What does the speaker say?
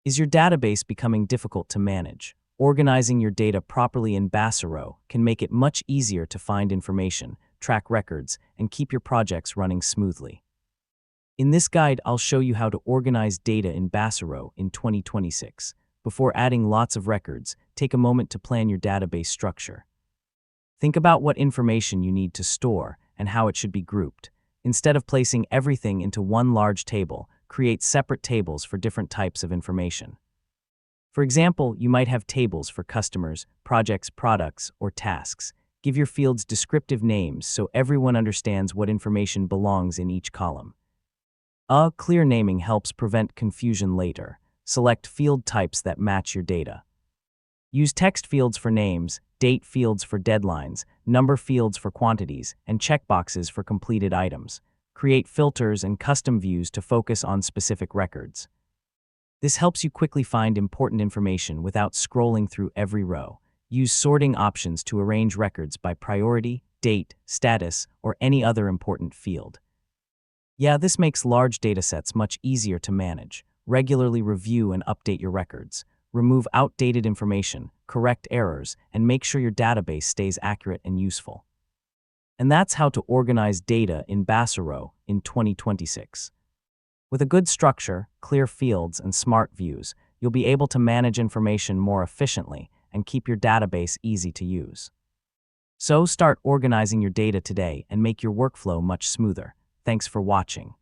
Is your database becoming difficult to manage? Organizing your data properly in Baserow can make it much easier to find information, track records, and keep your projects running smoothly. In this guide, I'll show you how to organize data in Baserow in 2026. Before adding lots of records, take a moment to plan your database structure. Think about what information you need to store and how it should be grouped. Instead of placing everything into one large table, create separate tables for different types of information. For example, you might have tables for customers, projects, products, or tasks. Give your fields descriptive names so everyone understands what information belongs in each column. Clear naming helps prevent confusion later. Select field types that match your data. Use text fields for names, date fields for deadlines, number fields for quantities, and checkboxes for completed items. Create filters and custom views to focus on specific records. This helps you quickly find important information without scrolling through every row. Use sorting options to arrange records by priority, date, status, or any other important field. This makes large datasets much easier to manage. Regularly review and update your records. Remove outdated information, correct errors, and make sure your database stays accurate and useful. And that's how to organize data in Baserow in 2026. With a good structure, clear fields, and smart views, you'll be able to manage information more efficiently and keep your database easy to use. So start organizing your data today and make your workflow much smoother. Thanks for watching.